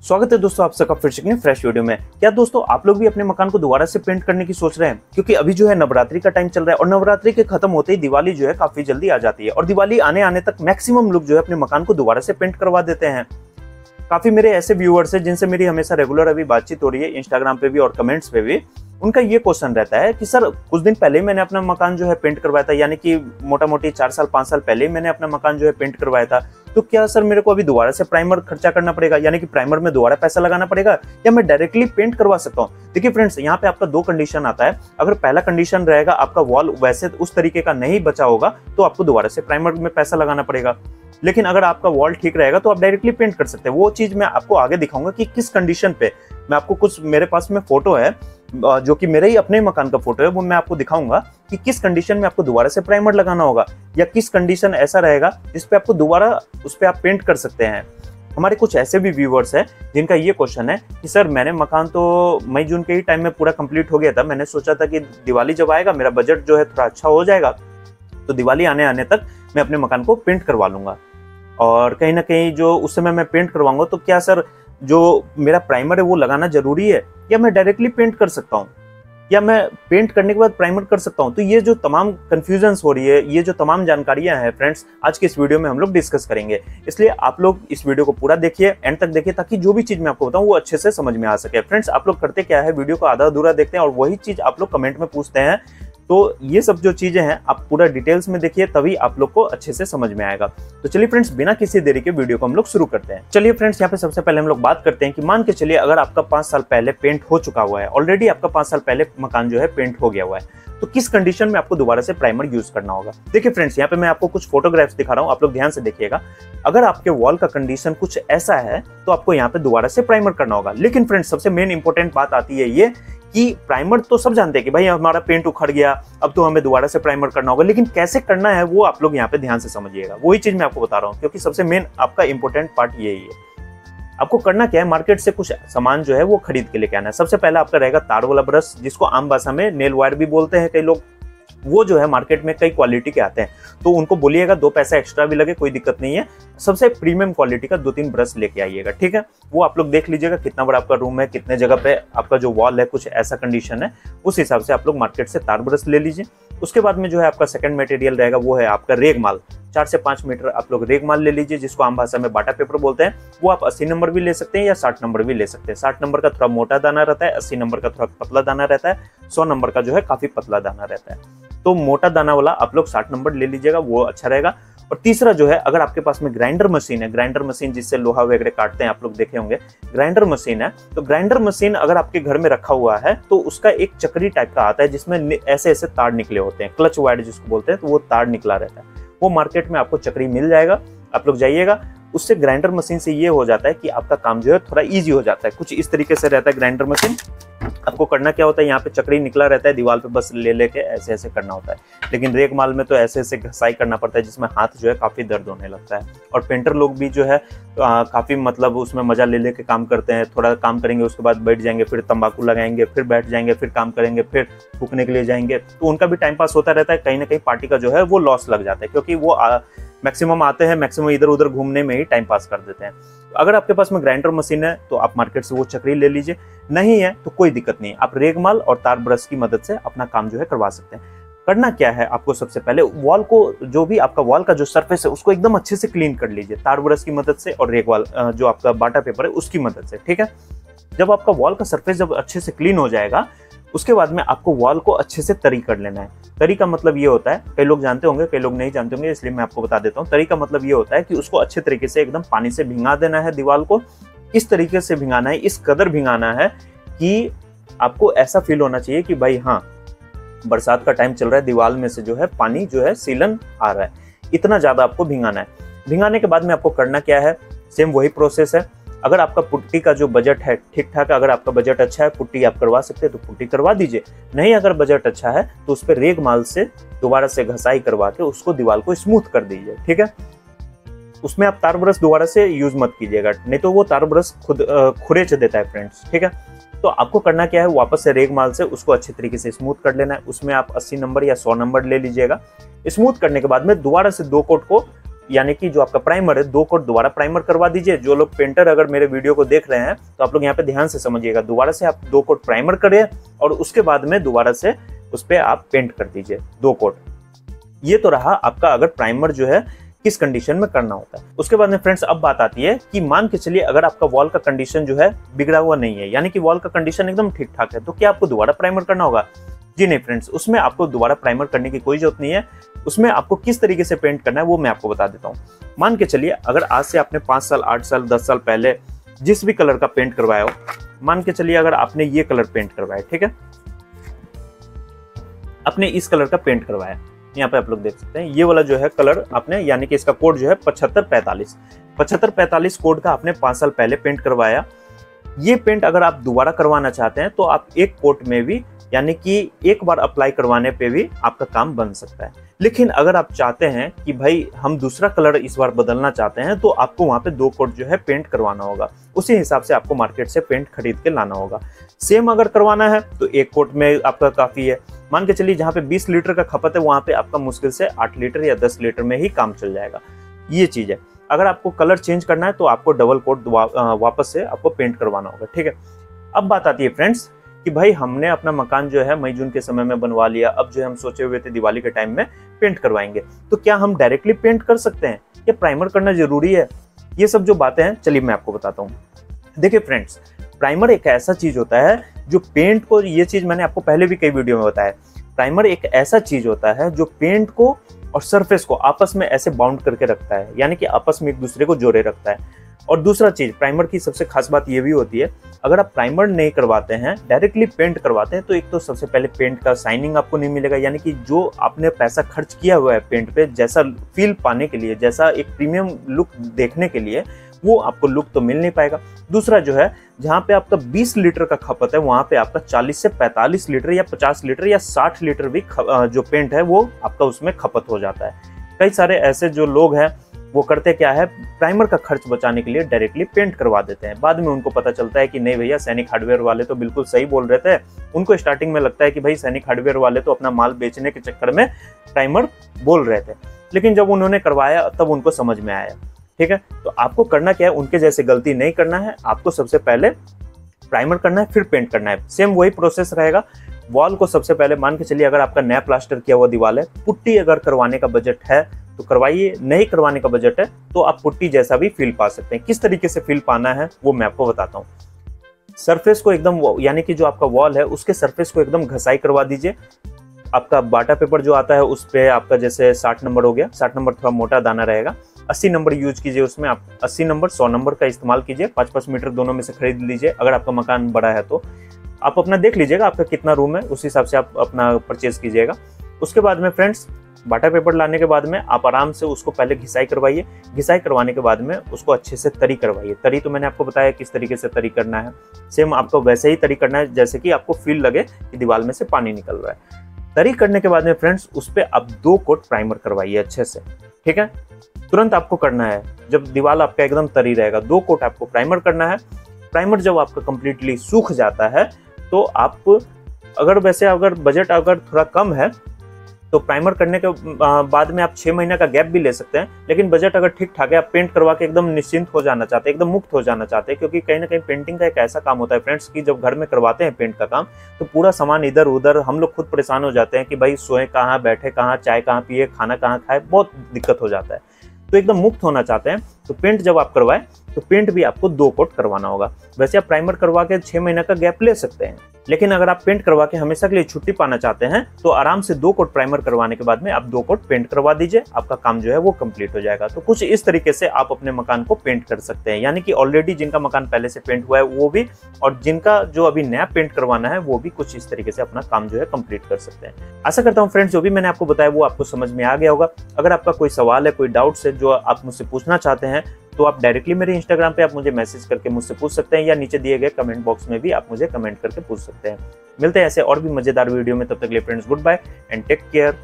स्वागत है दोस्तों आप सबका फिर से फ्रेश वीडियो में। क्या दोस्तों आप लोग भी अपने मकान को दोबारा से पेंट करने की सोच रहे हैं? क्योंकि अभी जो है नवरात्रि का टाइम चल रहा है और नवरात्रि के खत्म होते ही दिवाली जो है काफी जल्दी आ जाती है और दिवाली आने आने तक मैक्सिमम लोग जो है अपने मकान को दोबारा से पेंट करवा देते हैं। काफी मेरे ऐसे व्यूअर्स हैं जिनसे मेरी हमेशा रेगुलर अभी बातचीत हो रही है इंस्टाग्राम पे भी और कमेंट्स पे भी। उनका ये क्वेश्चन रहता है कि सर कुछ दिन पहले मैंने अपना मकान जो है पेंट करवाया था, यानी कि मोटा मोटी 4 साल 5 साल पहले मैंने अपना मकान जो है पेंट करवाया था, तो क्या सर मेरे को अभी दोबारा से प्राइमर खर्चा करना पड़ेगा, यानी कि प्राइमर में दोबारा पैसा लगाना पड़ेगा या मैं डायरेक्टली पेंट करवा सकता हूँ? देखिए फ्रेंड्स, यहाँ पे आपका 2 कंडीशन आता है। अगर पहला कंडीशन रहेगा आपका वॉल वैसे उस तरीके का नहीं बचा होगा तो आपको दोबारा से प्राइमर में पैसा लगाना पड़ेगा। लेकिन अगर आपका वॉल ठीक रहेगा तो आप डायरेक्टली पेंट कर सकते हैं। वो चीज मैं आपको आगे दिखाऊंगा कि किस कंडीशन पे। मैं आपको कुछ मेरे पास में फोटो है जो कि मेरे ही अपने मकान का फोटो है, वो मैं आपको दिखाऊंगा कि किस कंडीशन में आपको दोबारा से प्राइमर लगाना होगा या किस कंडीशन ऐसा रहेगा जिस पे आपको दोबारा उस पे आप पेंट कर सकते हैं। हमारे कुछ ऐसे भी व्यूवर्स हैं जिनका ये क्वेश्चन है कि सर मैंने मकान तो मई जून के ही टाइम में पूरा कंप्लीट हो गया था, मैंने सोचा था कि दिवाली जब आएगा मेरा बजट जो है थोड़ा अच्छा हो जाएगा तो दिवाली आने आने तक मैं अपने मकान को पेंट करवा लूंगा, और कहीं ना कहीं जो उस समय मैं पेंट करवाऊंगा तो क्या सर जो मेरा प्राइमर है वो लगाना जरूरी है या मैं डायरेक्टली पेंट कर सकता हूँ या मैं पेंट करने के बाद प्राइमर कर सकता हूँ? तो ये जो तमाम कंफ्यूजन्स हो रही है, ये जो तमाम जानकारियां हैं फ्रेंड्स, आज के इस वीडियो में हम लोग डिस्कस करेंगे। इसलिए आप लोग इस वीडियो को पूरा देखिए, एंड तक देखिए, ताकि जो भी चीज मैं आपको बताऊं वो अच्छे से समझ में आ सके। फ्रेंड्स, आप लोग करते क्या है, वीडियो को आधा अधूरा देखते हैं और वही चीज आप लोग कमेंट में पूछते हैं। तो ये सब जो चीजें हैं आप पूरा डिटेल्स में देखिए, तभी आप लोग को अच्छे से समझ में आएगा। तो चलिए फ्रेंड्स, बिना किसी देरी के वीडियो को हम लोग शुरू करते हैं। चलिए फ्रेंड्स, यहाँ पे सबसे पहले हम लोग बात करते हैं कि मान के चलिए अगर आपका 5 साल पहले पेंट हो चुका हुआ है, ऑलरेडी आपका 5 साल पहले मकान जो है पेंट हो गया हुआ है, तो किस कंडीशन में आपको दोबारा से प्राइमर यूज करना होगा? देखिए फ्रेंड्स, यहाँ पे मैं आपको कुछ फोटोग्राफ्स दिखा रहा हूँ, आप लोग ध्यान से देखिएगा। अगर आपके वॉल का कंडीशन कुछ ऐसा है तो आपको यहाँ पे दोबारा से प्राइमर करना होगा। लेकिन फ्रेंड्स, सबसे मेन इंपॉर्टेंट बात आती है ये कि प्राइमर तो सब जानते हैं कि भाई हमारा पेंट उखड़ गया, अब तो हमें दोबारा से प्राइमर करना होगा, लेकिन कैसे करना है वो आप लोग यहाँ पे ध्यान से समझिएगा। वही चीज मैं आपको बता रहा हूँ, क्योंकि सबसे मेन आपका इंपॉर्टेंट पार्ट यही है। आपको करना क्या है, मार्केट से कुछ सामान जो है वो खरीद के लेके आना है। सबसे पहला आपका रहेगा तार वाला ब्रश, जिसको आम भाषा में नेल वायर भी बोलते हैं कई लोग। वो जो है मार्केट में कई क्वालिटी के आते हैं, तो उनको बोलिएगा 2 पैसा एक्स्ट्रा भी लगे कोई दिक्कत नहीं है, सबसे प्रीमियम क्वालिटी का 2-3 ब्रश लेके आइएगा, ठीक है? वो आप लोग देख लीजिएगा कितना बड़ा आपका रूम है, कितने जगह पे आपका जो वॉल है कुछ ऐसा कंडीशन है, उस हिसाब से आप लोग मार्केट से तार ब्रश ले लीजिए। उसके बाद में जो है आपका सेकंड मटेरियल रहेगा वो है आपका रेगमाल। 4 से 5 मीटर आप लोग रेगमाल ले लीजिए, जिसको आम भाषा में बाटा पेपर बोलते हैं। वो आप 80 नंबर भी ले सकते हैं या 60 नंबर भी ले सकते हैं। 60 नंबर का थोड़ा मोटा दाना रहता है, 80 नंबर का थोड़ा पतला दाना रहता है, 100 नंबर का जो है काफी पतला दाना रहता है। तो मोटा दाना वाला आप लोग 60 नंबर ले लीजिएगा, वो अच्छा रहेगा। और तीसरा जो है, अगर आपके पास में ग्राइंडर मशीन है, ग्राइंडर मशीन जिससे लोहा वगैरह काटते हैं, आप लोग देखे होंगे ग्राइंडर मशीन है, तो ग्राइंडर मशीन अगर आपके घर में रखा हुआ है तो उसका एक चक्री टाइप का आता है जिसमें ऐसे ऐसे तार निकले होते हैं, क्लच वायर जिसको बोलते हैं, तो वो तार निकला रहता है। वो मार्केट में आपको चक्री मिल जाएगा, आप लोग जाइएगा। उससे ग्राइंडर मशीन से ये हो जाता है कि आपका काम जो है थोड़ा इजी हो जाता है। कुछ इस तरीके से रहता है ग्राइंडर मशीन। आपको करना क्या होता है, यहाँ पे चक्री निकला रहता है, दीवार पे बस ले लेके ऐसे ऐसे करना होता है। लेकिन रेगमाल में तो ऐसे ऐसे घसाई करना पड़ता है, जिसमें हाथ जो है काफी दर्द होने लगता है। और पेंटर लोग भी जो है काफी मतलब उसमें मजा ले लेके काम करते हैं। थोड़ा काम करेंगे, उसके बाद बैठ जाएंगे, फिर तंबाकू लगाएंगे, फिर बैठ जाएंगे, फिर काम करेंगे, फिर फूकने के लिए जाएंगे, तो उनका भी टाइम पास होता रहता है। कहीं ना कहीं पार्टी का जो है वो लॉस लग जाता है, क्योंकि वो मैक्सिमम आते हैं, मैक्सिमम इधर उधर घूमने में ही टाइम पास कर देते हैं। अगर आपके पास में ग्राइंडर मशीन है तो आप मार्केट से वो चक्री ले लीजिए, नहीं है तो कोई दिक्कत नहीं, आप रेगमाल और तार ब्रश की मदद से अपना काम जो है करवा सकते हैं। करना क्या है आपको, सबसे पहले वॉल को, जो भी आपका वॉल का जो सरफेस है उसको एकदम अच्छे से क्लीन कर लीजिए, तार ब्रश की मदद से और रेगमाल जो आपका बाटा पेपर है उसकी मदद से, ठीक है? जब आपका वॉल का सरफेस जब अच्छे से क्लीन हो जाएगा, उसके बाद में आपको वॉल को अच्छे से तरी कर लेना है। तरी का मतलब ये होता है, कई लोग जानते होंगे कई लोग नहीं जानते होंगे, इसलिए मैं आपको बता देता हूँ। तरी का मतलब ये होता है कि उसको अच्छे तरीके से एकदम पानी से भिंगा देना है दीवार को। इस तरीके से भिंगाना है, इस कदर भिंगाना है कि आपको ऐसा फील होना चाहिए कि भाई हाँ, बरसात का टाइम चल रहा है, दीवार में से जो है पानी जो है सीलन आ रहा है, इतना ज्यादा आपको भिंगाना है। भिंगाने के बाद में आपको करना क्या है, सेम वही प्रोसेस है। अगर आपका पुट्टी का जो बजट है ठीक ठाक, अगर आपका बजट अच्छा है, पुट्टी आप करवा सकते हैं तो पुट्टी करवा दीजिए। नहीं अगर बजट अच्छा है तो उस पर रेगमाल से दोबारा से घसाई करवा के उसको दीवार को स्मूथ कर दीजिए, ठीक है? उसमें आप तार ब्रश दोबारा से यूज मत कीजिएगा, नहीं तो वो तार ब्रश खुद खुरेच देता है फ्रेंड्स, ठीक है? तो आपको करना क्या है, वापस से रेगमाल से उसको अच्छे तरीके से स्मूथ कर लेना है। उसमें आप 80 नंबर या 100 नंबर ले लीजिएगा। स्मूथ करने के बाद में दोबारा से 2 कोट को यानी कि जो आपका प्राइमर है 2 कोट दोबारा प्राइमर करवा दीजिए। जो लोग पेंटर अगर मेरे वीडियो को देख रहे हैं तो आप लोग यहाँ पे ध्यान से समझिएगा, दोबारा से आप 2 कोट प्राइमर करिए और उसके बाद में दोबारा से उस पर आप पेंट कर दीजिए 2 कोट। ये तो रहा आपका अगर प्राइमर जो है किस कंडीशन में करना होता है। उसके बाद में फ्रेंड्स अब बात आती है कि मान के चलिए अगर आपका वॉल का कंडीशन जो है बिगड़ा हुआ नहीं है, यानी कि वॉल का कंडीशन एकदम ठीक ठाक है, तो क्या आपको दोबारा प्राइमर करना होगा? जी नहीं फ्रेंड्स, उसमें आपको दोबारा प्राइमर करने की कोई जरूरत नहीं है। उसमें आपको किस तरीके से पेंट करना है वो मैं आपको बता देता हूँ। मान के चलिए अगर आज से आपने 5 साल 8 साल 10 साल पहले जिस भी कलर का पेंट करवाया हो, मान के चलिए अगर आपने ये कलर पेंट करवाया, ठीक है, आपने इस कलर का पेंट करवाया, यहाँ पे आप लोग देख सकते हैं ये वाला जो है कलर आपने, यानी कि इसका कोड जो है 7545 कोड का आपने 5 साल पहले पेंट करवाया। ये पेंट अगर आप दोबारा करवाना चाहते हैं तो आप एक कोट में भी, यानी कि एक बार अप्लाई करवाने पे भी आपका काम बन सकता है। लेकिन अगर आप चाहते हैं कि भाई हम दूसरा कलर इस बार बदलना चाहते हैं तो आपको वहां पे 2 कोट जो है पेंट करवाना होगा। उसी हिसाब से आपको मार्केट से पेंट खरीद के लाना होगा। सेम अगर करवाना है तो 1 कोट में आपका काफी है। मान के चलिए जहाँ पे 20 लीटर का खपत है वहां पे आपका मुश्किल से 8 लीटर या 10 लीटर में ही काम चल जाएगा। ये चीज है। अगर आपको कलर चेंज करना है तो आपको डबल कोट वापस से आपको पेंट करवाना होगा, ठीक है। अब बात आती है फ्रेंड्स कि भाई हमने अपना मकान जो है मई जून के समय में बनवा लिया, अब जो हम सोचे हुए थे दिवाली के टाइम में पेंट करवाएंगे, तो क्या हम डायरेक्टली पेंट कर सकते हैं या प्राइमर करना जरूरी है? ये सब जो बातें हैं चलिए मैं आपको बताता हूँ। देखिए फ्रेंड्स, प्राइमर एक ऐसा चीज होता है जो पेंट को, ये चीज मैंने आपको पहले भी कई वीडियो में बताया, प्राइमर एक ऐसा चीज होता है जो पेंट को और सरफेस को आपस में ऐसे बाउंड करके रखता है, यानी कि आपस में एक दूसरे को जोड़े रखता है। और दूसरा चीज, प्राइमर की सबसे खास बात ये भी होती है, अगर आप प्राइमर नहीं करवाते हैं, डायरेक्टली पेंट करवाते हैं, तो एक तो सबसे पहले पेंट का शाइनिंग आपको नहीं मिलेगा, यानी कि जो आपने पैसा खर्च किया हुआ है पेंट पे, जैसा फील पाने के लिए, जैसा एक प्रीमियम लुक देखने के लिए, वो आपको लुक तो मिल नहीं पाएगा। दूसरा जो है, जहाँ पे आपका 20 लीटर का खपत है वहां पे आपका 40 से 45 लीटर या 50 लीटर या 60 लीटर भी जो पेंट है वो आपका उसमें खपत हो जाता है। कई सारे ऐसे जो लोग हैं वो करते क्या है, प्राइमर का खर्च बचाने के लिए डायरेक्टली पेंट करवा देते हैं। बाद में उनको पता चलता है कि नहीं भैया, सैनिक हार्डवेयर वाले तो बिल्कुल सही बोल रहे थे। उनको स्टार्टिंग में लगता है कि भाई सैनिक हार्डवेयर वाले तो अपना माल बेचने के चक्कर में प्राइमर बोल रहे थे, लेकिन जब उन्होंने करवाया तब उनको समझ में आया, ठीक है। तो आपको करना क्या है, उनके जैसे गलती नहीं करना है। आपको सबसे पहले प्राइमर करना है, फिर पेंट करना है। सेम वही प्रोसेस रहेगा। वॉल को सबसे पहले, मान के चलिए अगर आपका नया प्लास्टर किया हुआ दीवार है, पुट्टी अगर करवाने का बजट है तो करवाइए, नहीं करवाने का बजट है तो आप पुट्टी जैसा भी फील पा सकते हैं। किस तरीके से फील पाना है वो मैं आपको बताता हूँ। सरफेस को एकदम, यानी कि जो आपका वॉल है उसके सरफेस को एकदम घसाई करवा दीजिए। आपका बाटा पेपर जो आता है उस पे आपका जैसे 60 नंबर हो गया, 60 नंबर थोड़ा मोटा दाना रहेगा, 80 नंबर यूज कीजिए, उसमें आप 80 नंबर 100 नंबर का इस्तेमाल कीजिए। 5-5 मीटर दोनों में से खरीद लीजिए। अगर आपका मकान बड़ा है तो आप अपना देख लीजिएगा आपका कितना रूम है, उस हिसाब से आप अपना परचेज कीजिएगा। उसके बाद में फ्रेंड्स, बाटा पेपर लाने के बाद में आप आराम से उसको पहले घिसाई करवाइए। घिसाई करवाने के बाद में उसको अच्छे से तरी करवाइए। तरी तो मैंने आपको बताया किस तरीके से तरी करना है। सेम आपको वैसे ही तरी करना है जैसे कि आपको फील लगे कि दीवार में से पानी निकल रहा है। तरी करने के बाद में फ्रेंड्स उस पर आप 2 कोट प्राइमर करवाइए अच्छे से, ठीक है। तुरंत आपको करना है, जब दीवार आपका एकदम तरी रहेगा 2 कोट आपको प्राइमर करना है। प्राइमर जब आपका कंप्लीटली सूख जाता है तो आप, अगर वैसे अगर बजट अगर थोड़ा कम है तो प्राइमर करने के बाद में आप 6 महीने का गैप भी ले सकते हैं। लेकिन बजट अगर ठीक ठाक है, आप पेंट करवा के एकदम निश्चिंत हो जाना चाहते हैं, एकदम मुक्त हो जाना चाहते हैं, क्योंकि कहीं ना कहीं पेंटिंग का एक ऐसा काम होता है फ्रेंड्स कि जब घर में करवाते हैं पेंट का काम तो पूरा सामान इधर उधर, हम लोग खुद परेशान हो जाते हैं कि भाई सोए कहाँ, बैठे कहाँ, चाय कहाँ पिए, खाना कहाँ खाए, बहुत दिक्कत हो जाता है। तो एकदम मुक्त होना चाहते हैं तो पेंट जब आप करवाएं तो पेंट भी आपको 2 कोट करवाना होगा। वैसे आप प्राइमर करवा के 6 महीने का गैप ले सकते हैं, लेकिन अगर आप पेंट करवा के हमेशा के लिए छुट्टी पाना चाहते हैं तो आराम से 2 कोट प्राइमर करवाने के बाद में आप 2 कोट पेंट करवा दीजिए, आपका काम जो है वो कंप्लीट हो जाएगा। तो कुछ इस तरीके से आप अपने मकान को पेंट कर सकते हैं, यानी कि ऑलरेडी जिनका मकान पहले से पेंट हुआ है वो भी, और जिनका जो अभी नया पेंट करवाना है वो भी कुछ इस तरीके से अपना काम जो है कंप्लीट कर सकते हैं। आशा करता हूँ फ्रेंड्स जो भी मैंने आपको बताया वो आपको समझ में आ गया होगा। अगर आपका कोई सवाल है, कोई डाउट्स है जो आप मुझसे पूछना चाहते हैं तो आप डायरेक्टली मेरे इंस्टाग्राम पे आप मुझे मैसेज करके मुझसे पूछ सकते हैं, या नीचे दिए गए कमेंट बॉक्स में भी आप मुझे कमेंट करके पूछ सकते हैं। मिलते हैं ऐसे और भी मजेदार वीडियो में, तब तक के लिए friends good bye and take care.